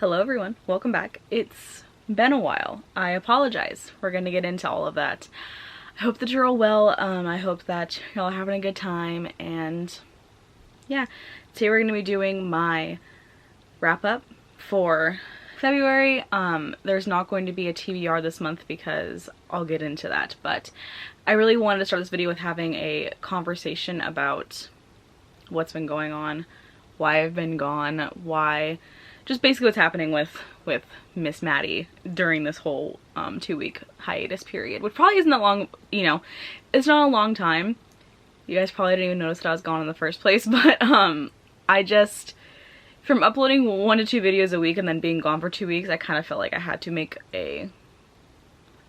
Hello everyone, welcome back. It's been a while. I apologize. We're gonna get into all of that. I hope that you're all well. I hope that y'all are having a good time, and yeah, today we're gonna be doing my wrap up for February. There's not going to be a TBR this month because I'll get into that, but I really wanted to start this video with having a conversation about what's been going on, why I've been gone, just basically what's happening with Miss Maddie during this whole 2-week hiatus period, which probably isn't that long, you know, it's not a long time. You guys probably didn't even notice that I was gone in the first place, but I just, from uploading 1 to 2 videos a week and then being gone for 2 weeks, I kind of felt like I had to make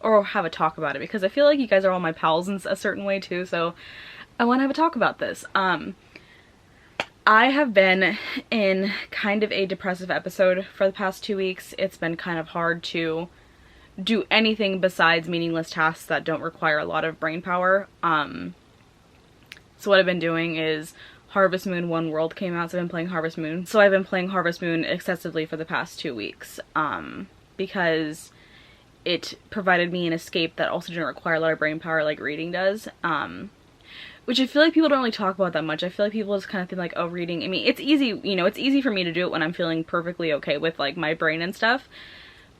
or have a talk about it, because I feel like you guys are all my pals in a certain way too, so I want to have a talk about this. I have been in kind of a depressive episode for the past 2 weeks. It's been kind of hard to do anything besides meaningless tasks that don't require a lot of brain power. So what I've been doing is Harvest Moon One World came out, so I've been playing Harvest Moon. So I've been playing Harvest Moon excessively for the past 2 weeks, because it provided me an escape that also didn't require a lot of brain power like reading does. Which I feel like people don't really talk about that much. I feel like people just kind of think like, oh, reading, I mean, it's easy, you know, it's easy for me to do it when I'm feeling perfectly okay with like my brain and stuff.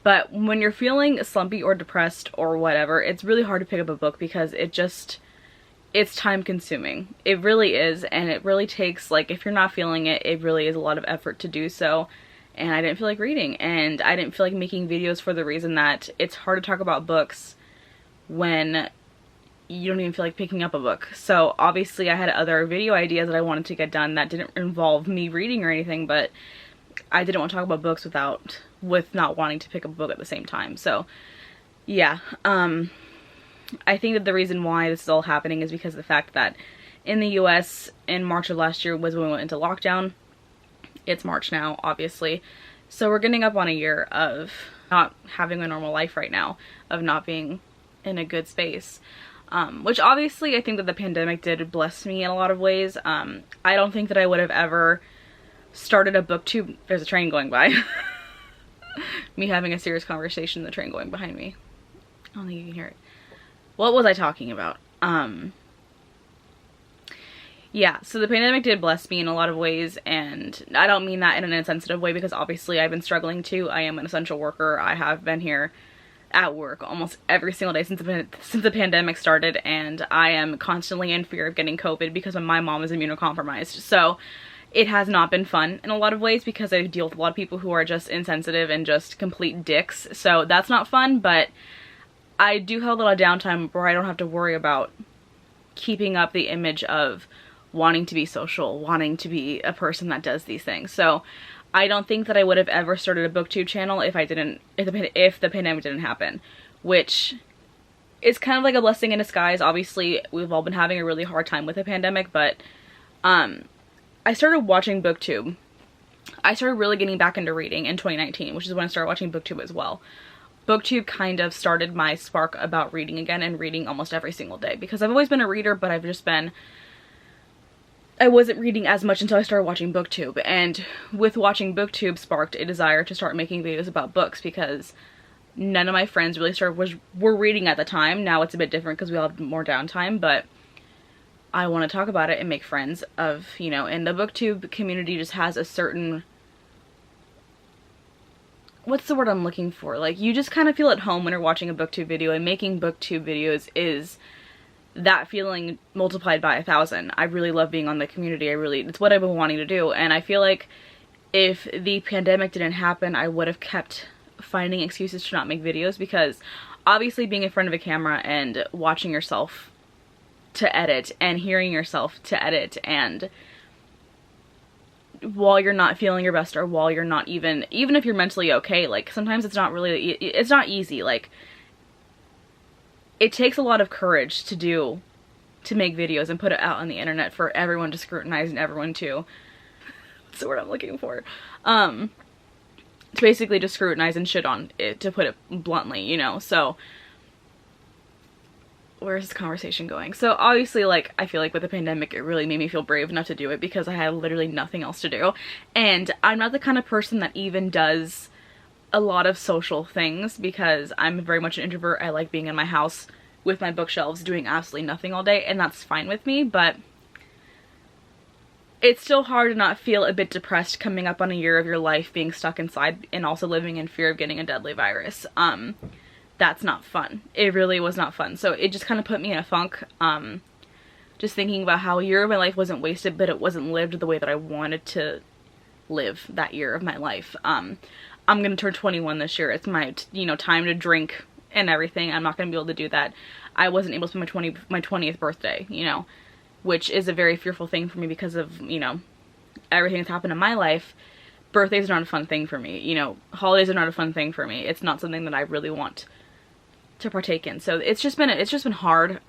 But when you're feeling slumpy or depressed or whatever, it's really hard to pick up a book because it's time consuming. It really is, and it really takes, like, if you're not feeling it, it really is a lot of effort to do so. And I didn't feel like reading, and I didn't feel like making videos for the reason that it's hard to talk about books when you don't even feel like picking up a book. So obviously I had other video ideas that I wanted to get done that didn't involve me reading or anything, but I didn't want to talk about books with not wanting to pick up a book at the same time. So yeah, I think that the reason why this is all happening is because of the fact that in the US in March of last year was when we went into lockdown. It's March now, obviously. So we're getting up on a year of not having a normal life right now, of not being in a good space. Which obviously I think that the pandemic did bless me in a lot of ways. I don't think that I would have ever started a booktube. There's a train going by. Me having a serious conversation, the train going behind me. I don't think you can hear it. What was I talking about? Yeah, so the pandemic did bless me in a lot of ways, and I don't mean that in an insensitive way, because obviously I've been struggling too. I am an essential worker. I have been here at work almost every single day since the pandemic started, and I am constantly in fear of getting COVID because my mom is immunocompromised. So it has not been fun in a lot of ways because I deal with a lot of people who are just insensitive and just complete dicks. So that's not fun, but I do have a little downtime where I don't have to worry about keeping up the image of wanting to be social, wanting to be a person that does these things. So I don't think that I would have ever started a booktube channel if the pandemic didn't happen, which is kind of like a blessing in disguise. Obviously, we've all been having a really hard time with the pandemic, but I started watching booktube. I started really getting back into reading in 2019, which is when I started watching booktube as well. Booktube kind of started my spark about reading again, and reading almost every single day, because I've always been a reader, but I wasn't reading as much until I started watching booktube, and with watching booktube sparked a desire to start making videos about books, because none of my friends really were reading at the time. Now it's a bit different because we all have more downtime, but I want to talk about it and make friends of, you know, and the booktube community just has a certain, what's the word I'm looking for? Like, you just kind of feel at home when you're watching a booktube video, and making booktube videos is that feeling multiplied by 1,000. I really love being on the community. It's what I've been wanting to do. And I feel like if the pandemic didn't happen, I would have kept finding excuses to not make videos, because obviously being in front of a camera and watching yourself to edit and hearing yourself to edit, and while you're not feeling your best, or while you're not even if you're mentally okay, like sometimes it's not easy. Like, it takes a lot of courage to make videos and put it out on the internet for everyone to scrutinize and everyone to, what's the word I'm looking for? To basically just scrutinize and shit on it, to put it bluntly, you know. So where's this conversation going? So obviously, like, I feel like with the pandemic, it really made me feel brave enough to do it because I had literally nothing else to do. And I'm not the kind of person that even does a lot of social things because I'm very much an introvert. I like being in my house with my bookshelves doing absolutely nothing all day, and that's fine with me, but it's still hard to not feel a bit depressed coming up on a year of your life being stuck inside and also living in fear of getting a deadly virus. That's not fun. It really was not fun. So it just kind of put me in a funk. Just thinking about how a year of my life wasn't wasted, but it wasn't lived the way that I wanted to live that year of my life. I'm gonna turn 21 this year. It's my, you know, time to drink and everything. I'm not gonna be able to do that. I wasn't able to spend my 20th birthday, you know, which is a very fearful thing for me because of, you know, everything that's happened in my life. Birthdays are not a fun thing for me. You know, holidays are not a fun thing for me. It's not something that I really want to partake in. So it's just been hard.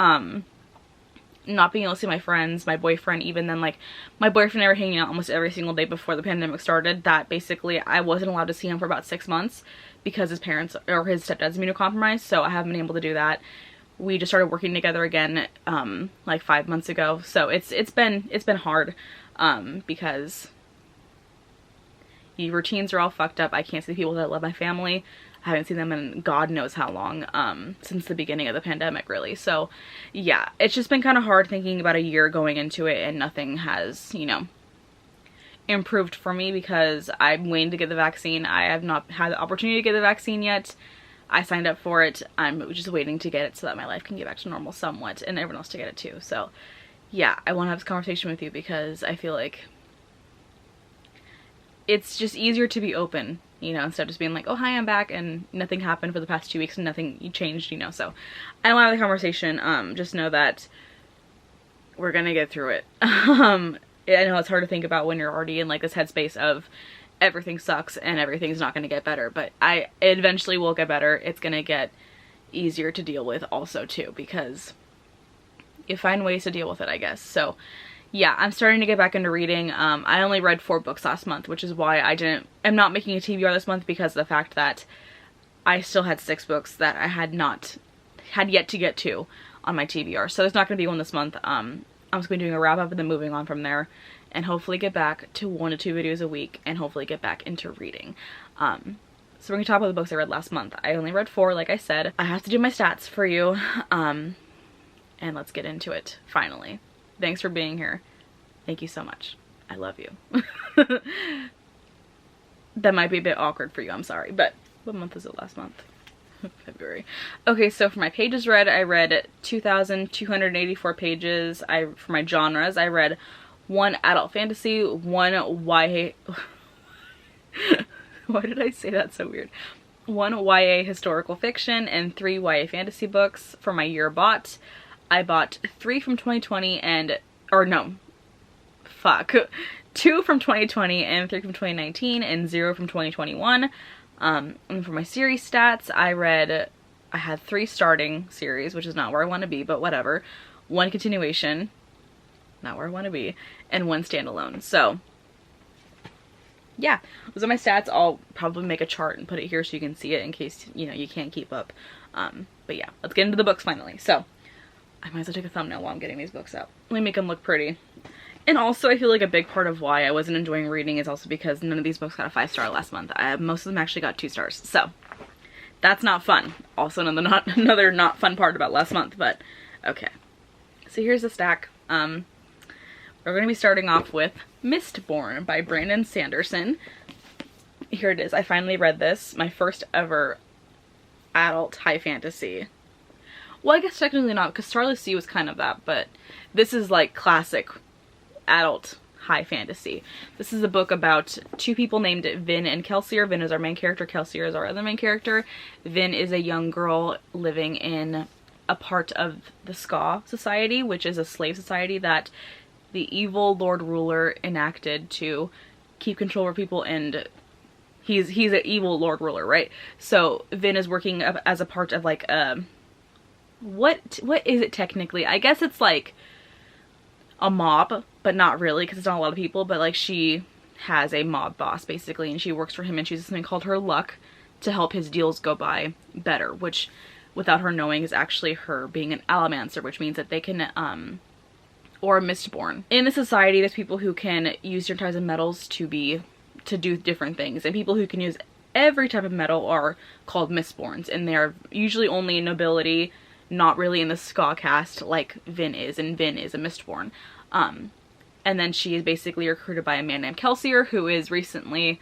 Not being able to see my friends, my boyfriend, even then, like, my boyfriend and I were hanging out almost every single day before the pandemic started. That basically I wasn't allowed to see him for about 6 months because his parents or his stepdad's immunocompromised, so I haven't been able to do that. We just started working together again like 5 months ago, so it's been hard because your routines are all fucked up. I can't see the people that love my family. I haven't seen them in God knows how long, since the beginning of the pandemic, really. So yeah, it's just been kind of hard thinking about a year going into it and nothing has, you know, improved for me because I'm waiting to get the vaccine. I have not had the opportunity to get the vaccine yet. I signed up for it. I'm just waiting to get it so that my life can get back to normal somewhat and everyone else to get it too. So yeah, I want to have this conversation with you because I feel like it's just easier to be open, you know, instead of just being like, oh, hi, I'm back, and nothing happened for the past 2 weeks and nothing changed, you know. So I don't want to have the conversation. Just know that we're gonna get through it. I know it's hard to think about when you're already in like this headspace of everything sucks and everything's not gonna get better, but it eventually will get better. It's gonna get easier to deal with also too, because you find ways to deal with it, I guess. So yeah, I'm starting to get back into reading. I only read 4 books last month, which is why I'm not making a TBR this month, because of the fact that I still had 6 books that I had yet to get to on my TBR. So there's not going to be one this month. I'm just going to be doing a wrap up and then moving on from there, and hopefully get back to 1 to 2 videos a week and hopefully get back into reading. So we're going to talk about the books I read last month. I only read 4, like I said. I have to do my stats for you. And let's get into it, finally. Thanks for being here. Thank you so much. I love you. That might be a bit awkward for you, I'm sorry, but what month is it last month? February. Okay, so for my pages read, I read 2,284 pages. For my genres, I read 1 adult fantasy, 1 YA... Why did I say that so weird? 1 YA historical fiction and 3 YA fantasy books. For my year bought, I bought 3 from 2020 and, or no, fuck, 2 from 2020 and 3 from 2019 and 0 from 2021. And for my series stats, I had 3 starting series, which is not where I want to be, but whatever. 1 continuation, not where I want to be, and 1 standalone. So yeah, those are my stats. I'll probably make a chart and put it here so you can see it in case, you know, you can't keep up. But yeah, let's get into the books finally. So I might as well take a thumbnail while I'm getting these books out. Let me make them look pretty. And also, I feel like a big part of why I wasn't enjoying reading is also because none of these books got a 5-star last month. Most of them actually got 2 stars. So that's not fun. Also another not fun part about last month, but okay. So here's the stack. We're going to be starting off with Mistborn by Brandon Sanderson. Here it is. I finally read this. My first ever adult high fantasy. Well, I guess technically not, because Starless Sea was kind of that, but this is like classic adult high fantasy. This is a book about 2 people named Vin and Kelsier. Vin is our main character, Kelsier is our other main character. Vin is a young girl living in a part of the Ska Society, which is a slave society that the evil Lord Ruler enacted to keep control over people, and he's an evil Lord Ruler, right? So Vin is working as a part of like what is it technically? I guess it's like a mob, but not really, because it's not a lot of people, but like she has a mob boss basically, and she works for him, and she uses something called her luck to help his deals go by better, which without her knowing is actually her being an allomancer, which means that they can or a mistborn. In the society, there's people who can use different types of metals to do different things, and people who can use every type of metal are called Mistborns, and they're usually only in nobility, not really in the ska caste like Vin is, and Vin is a Mistborn. And then she is basically recruited by a man named Kelsier, who is recently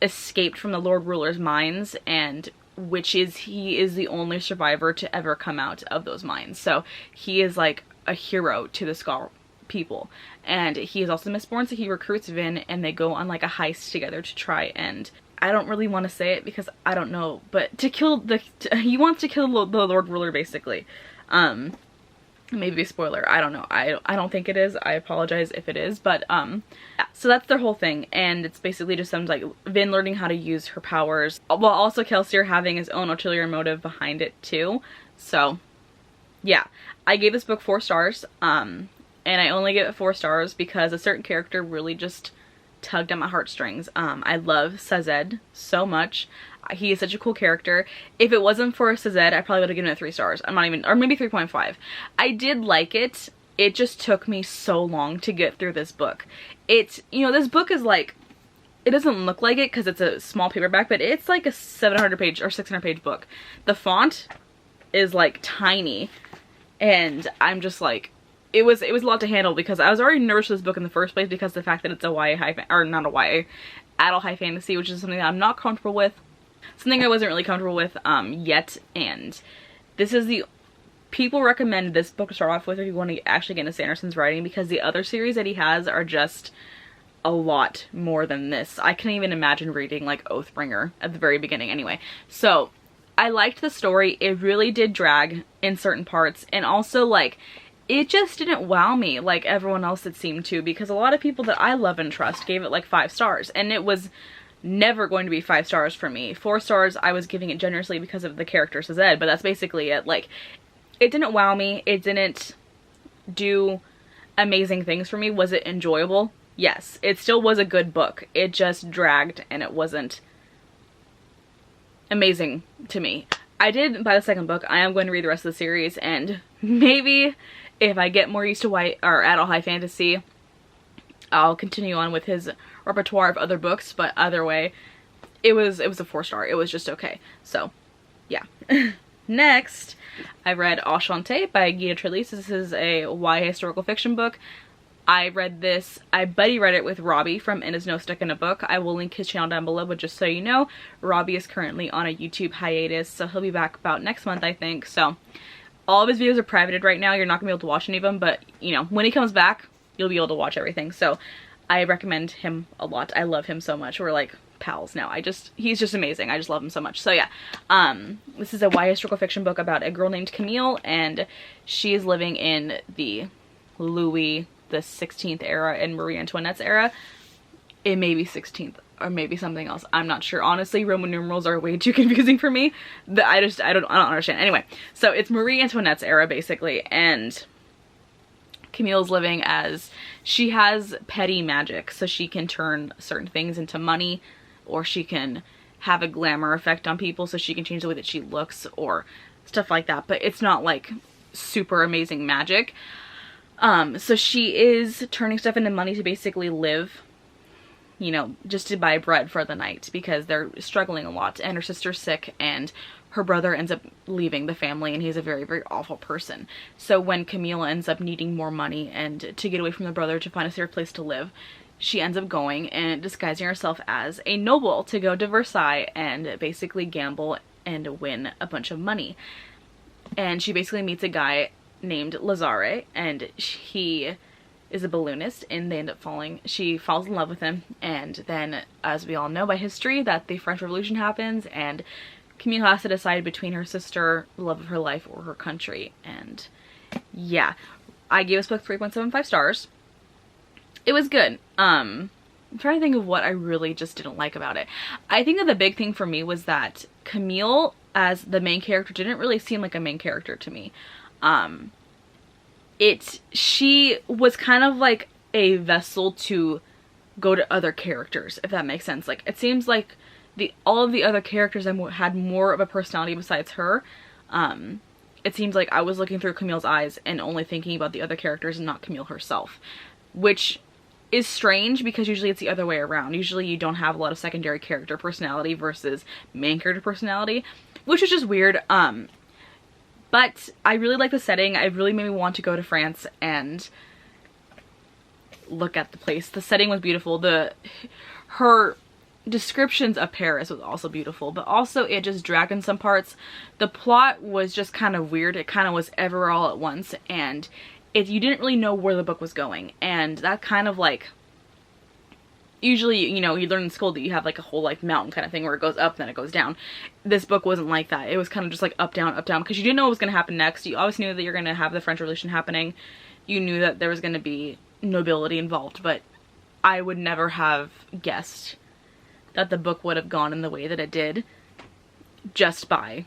escaped from the Lord Ruler's mines, and he is the only survivor to ever come out of those mines. So he is like a hero to the Ska people, and he is also Mistborn, so he recruits Vin, and they go on like a heist together to try and, I don't really want to say it because I don't know, but to kill he wants to kill the Lord Ruler basically. Maybe a spoiler, I don't know. I don't think it is. I apologize if it is, but yeah. So that's their whole thing, and it's basically just some like Vin learning how to use her powers, while also Kelsier having his own ulterior motive behind it too. So yeah, I gave this book 4 stars, and I only give it 4 stars because a certain character really just tugged at my heartstrings. I love Sazed so much. He is such a cool character. If it wasn't for Sazed, I probably would have given it 3 stars. I'm not even, or maybe 3.5. I did like it. It just took me so long to get through this book. It's, you know, this book is like, it doesn't look like it because it's a small paperback, but it's like a 700 page or 600 page book. The font is like tiny, and I'm just like, it was a lot to handle because I was already nervous for this book in the first place because of the fact that it's a YA high, or not a YA, adult high fantasy, which is something that I'm not comfortable with. Something I wasn't really comfortable with yet, and this is the, people recommend this book to start off with if you want to actually get into Sanderson's writing, because the other series that he has are just a lot more than this. I can't even imagine reading like Oathbringer at the very beginning anyway. So I liked the story. It really did drag in certain parts, and also like it just didn't wow me like everyone else it seemed to, because a lot of people that I love and trust gave it like 5 stars, and it was never going to be 5 stars for me. 4 stars I was giving it generously because of the character Sazed, but that's basically it. Like, it didn't wow me. It didn't do amazing things for me. Was it enjoyable? Yes. It still was a good book. It just dragged, and it wasn't amazing to me. I did buy the 2nd book. I am going to read the rest of the series, and maybe if I get more used to YA or adult high fantasy, I'll continue on with his repertoire of other books, but either way, it was a 4 star. It was just okay. So yeah. Next, I read Enchantée by Gita Trelease. This is a YA historical fiction book. I read this, I buddy read it with Robbie from And Is No Stuck in a Book. I will link his channel down below, but just so you know, Robbie is currently on a YouTube hiatus, so he'll be back about next month, I think. So all of his videos are privated right now. You're not gonna be able to watch any of them, but you know, when he comes back, you'll be able to watch everything. So I recommend him a lot. I love him so much. We're like pals now. He's just amazing. I just love him so much. So yeah, this is a YA historical fiction book about a girl named Camille, and she is living in the Louis the 16th era and Marie Antoinette's era. It may be 16th or maybe something else. I'm not sure. Honestly, Roman numerals are way too confusing for me. I don't understand. Anyway, so it's Marie Antoinette's era basically, and Camille's living as, she has petty magic, so she can turn certain things into money, or she can have a glamour effect on people, so she can change the way that she looks or stuff like that, but it's not like super amazing magic. So she is turning stuff into money to basically live, you know, just to buy bread for the night, because they're struggling a lot, and her sister's sick, and her brother ends up leaving the family, and he's a very, very awful person. So when Camille ends up needing more money and to get away from the brother to find a safe place to live, she ends up going and disguising herself as a noble to go to Versailles and basically gamble and win a bunch of money. And she basically meets a guy named Lazare, and he is a balloonist, and they end up she falls in love with him, and then, as we all know by history, that the French Revolution happens, and Camille has to decide between her sister, the love of her life, or her country. And yeah, I gave this book 3.75 stars. It was good. I'm trying to think of what I really just didn't like about it. I think that the big thing for me was that Camille, as the main character, didn't really seem like a main character to me. She was kind of like a vessel to go to other characters, if that makes sense. Like, it seems like all of the other characters had more of a personality besides her. It seems like I was looking through Camille's eyes and only thinking about the other characters and not Camille herself, which is strange because usually it's the other way around. Usually you don't have a lot of secondary character personality versus main character personality, which is just weird. But I really like the setting. It really made me want to go to France and look at the place. The setting was beautiful. Her descriptions of Paris was also beautiful, but also it just dragged in some parts. The plot was just kind of weird. It kind of was everywhere all at once, and you didn't really know where the book was going. And that kind of like, usually, you know, you learn in school that you have like a whole like mountain kind of thing where it goes up then it goes down. This book wasn't like that. It was kind of just like up down because you didn't know what was going to happen next. You always knew that you're going to have the French Revolution happening. You knew that there was going to be nobility involved, but I would never have guessed that the book would have gone in the way that it did just by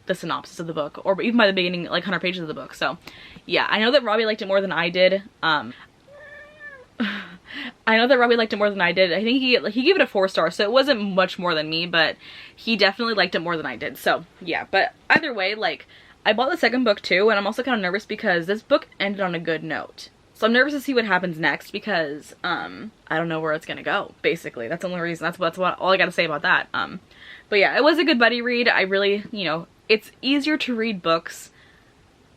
the synopsis of the book, or even by the beginning, like 100 pages of the book. So yeah, I know that Robbie liked it more than I did. I know that Robbie liked it more than I did. I think he gave it a 4 stars, so it wasn't much more than me, but he definitely liked it more than I did. So yeah, but either way, like, I bought the second book too, and I'm also kind of nervous because this book ended on a good note. So I'm nervous to see what happens next because I don't know where it's gonna go, basically. That's the only reason. That's all I gotta say about that. But yeah, it was a good buddy read. I really, you know, it's easier to read books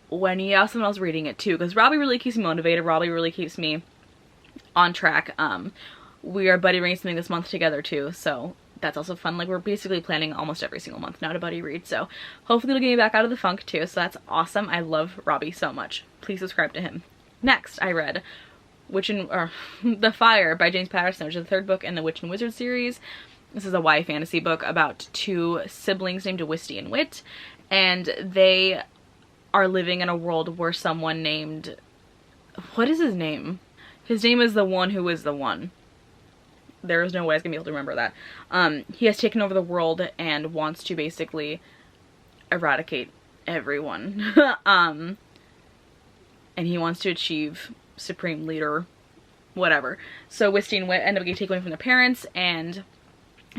when you have someone else reading it too, because Robbie really keeps me motivated. Robbie really keeps me on track. We are buddy reading something this month together too, so that's also fun. Like, we're basically planning almost every single month now to buddy read, so hopefully it'll get me back out of the funk too, so that's awesome. I love Robbie so much. Please subscribe to him. Next, I read The Fire by James Patterson, which is the 3rd book in the Witch and Wizard series. This is a YA fantasy book about 2 siblings named Wisty and Wit, and they are living in a world where someone named, what is his name? His name is the One Who Is the One. There is no way I was gonna be able to remember that. He has taken over the world and wants to basically eradicate everyone. And he wants to achieve supreme leader, whatever. So Wisty and Wit end up getting taken away from their parents, and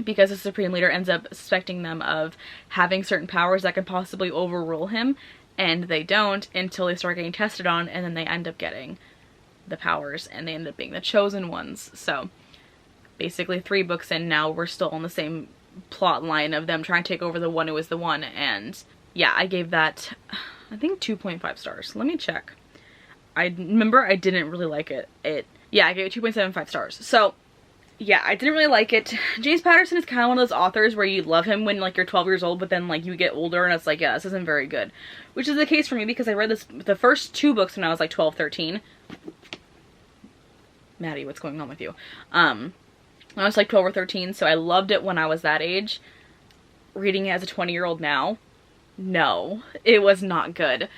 because the supreme leader ends up suspecting them of having certain powers that could possibly overrule him, and they don't until they start getting tested on, and then they end up getting the powers, and they end up being the chosen ones. So basically 3 books in now, we're still on the same plot line of them trying to take over the One Who Is the One, and yeah, I gave that, I think, 2.5 stars. Let me check. I remember I didn't really like it. Yeah, I gave it 2.75 stars. So yeah, I didn't really like it. James Patterson is kind of one of those authors where you love him when like you're 12 years old, but then like you get older and it's like, yeah, this isn't very good. Which is the case for me because I read the first 2 books when I was like 12, 13. Maddie, what's going on with you? When I was like 12 or 13, so I loved it when I was that age. Reading it as a 20-year-old now, no, it was not good.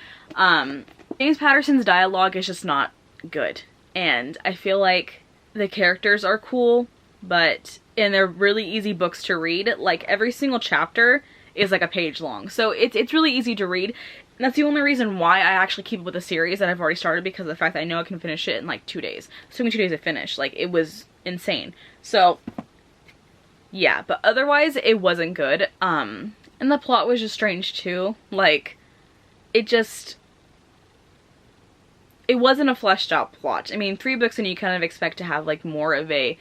James Patterson's dialogue is just not good, and I feel like the characters are cool, but they're really easy books to read. Like, every single chapter is like a page long, so it's really easy to read. And that's the only reason why I actually keep up with the series that I've already started, because of the fact that I know I can finish it in like 2 days. It took me 2 days to finish. Like, it was insane. So yeah, but otherwise it wasn't good. And the plot was just strange too. Like, it wasn't a fleshed out plot. I mean, 3 books and you kind of expect to have like more of a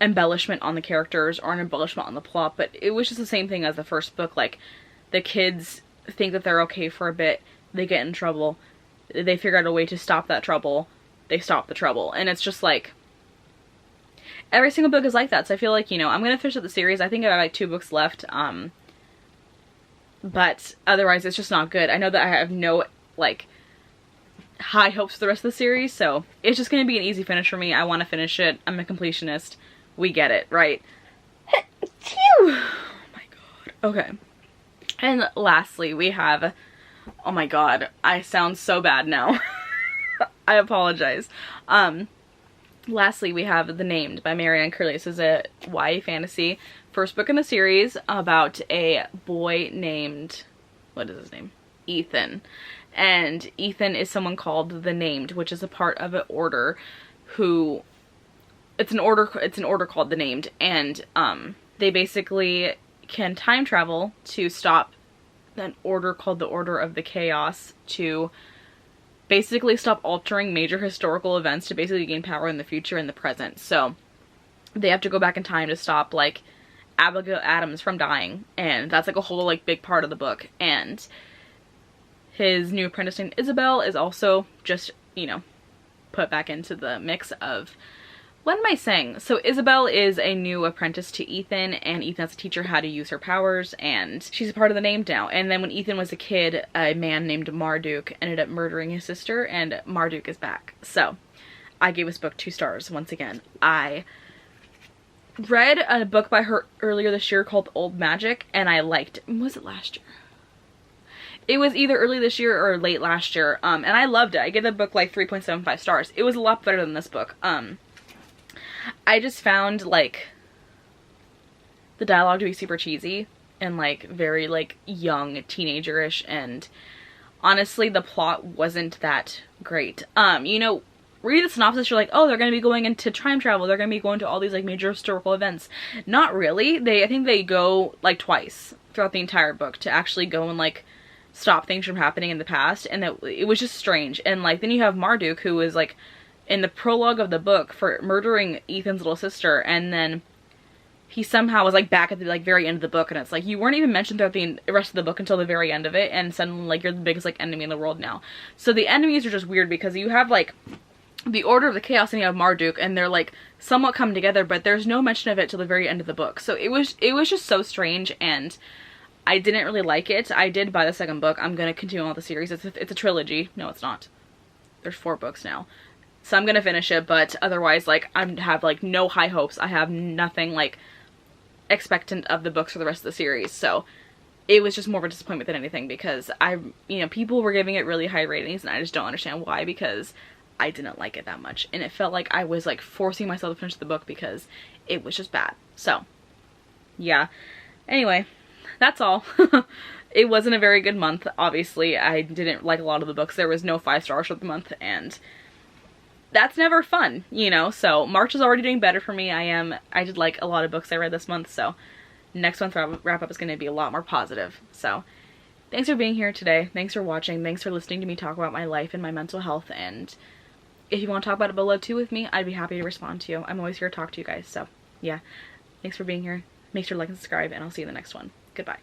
embellishment on the characters or an embellishment on the plot, but it was just the same thing as the first book. Like, the kids think that they're okay for a bit, they get in trouble, they figure out a way to stop that trouble, they stop the trouble, and it's just like, every single book is like that. So I feel like, you know, I'm gonna finish up the series. I think I have like 2 books left, but otherwise it's just not good. I know that I have no like high hopes for the rest of the series, so it's just gonna be an easy finish for me. I want to finish it. I'm a completionist. We get it, right? Oh my god. Okay. And lastly, we have, oh my god, I sound so bad now. I apologize. Lastly, we have The Named by Marianne Curley. This is a YA fantasy, 1st book in the series, about a boy named, what is his name? Ethan. And Ethan is someone called the Named, which is a part of an order who, it's an order called the Named, and they basically can time travel to stop an order called the Order of the Chaos to basically stop altering major historical events to basically gain power in the future and the present. So they have to go back in time to stop like Abigail Adams from dying, and that's like a whole like big part of the book. And his new apprentice named Isabel is also just, you know, put back into the mix of, what am I saying? So Isabel is a new apprentice to Ethan, and Ethan has to teach her how to use her powers, and she's a part of the name now. And then when Ethan was a kid, a man named Marduk ended up murdering his sister, and Marduk is back. So I gave this book 2 stars once again. I read a book by her earlier this year called Old Magic, and I liked it. Was it last year? It was either early this year or late last year, and I loved it. I gave the book like 3.75 stars. It was a lot better than this book. I just found like the dialogue to be super cheesy and like very like young teenager-ish, and honestly the plot wasn't that great. You know, read the synopsis, you're like, oh, they're gonna be going into time travel, they're gonna be going to all these like major historical events. Not really. I think they go like twice throughout the entire book to actually go and like stop things from happening in the past, and it was just strange. And like then you have Marduk, who is like in the prologue of the book for murdering Ethan's little sister, and then he somehow was like back at the like very end of the book, and it's like you weren't even mentioned throughout the rest of the book until the very end of it, and suddenly like you're the biggest like enemy in the world now. So the enemies are just weird because you have like the Order of the Chaos and you have Marduk, and they're like somewhat come together, but there's no mention of it till the very end of the book. So it was just so strange, and I didn't really like it. I did buy the second book. I'm gonna continue on with the series. It's a trilogy. No, it's not. There's 4 books now. So I'm gonna finish it, but otherwise, like, I have, like, no high hopes. I have nothing, like, expectant of the books for the rest of the series. So it was just more of a disappointment than anything, because you know, people were giving it really high ratings, and I just don't understand why, because I didn't like it that much. And it felt like I was, like, forcing myself to finish the book because it was just bad. So, yeah. Anyway, that's all. It wasn't a very good month, obviously. I didn't like a lot of the books. There was no 5 stars for the month, and that's never fun, you know? So March is already doing better for me. I did like a lot of books I read this month, so next month wrap up is going to be a lot more positive. So thanks for being here today. Thanks for watching. Thanks for listening to me talk about my life and my mental health. And if you want to talk about it below too with me, I'd be happy to respond to you. I'm always here to talk to you guys. So yeah, thanks for being here. Make sure to like and subscribe, and I'll see you in the next one. Goodbye.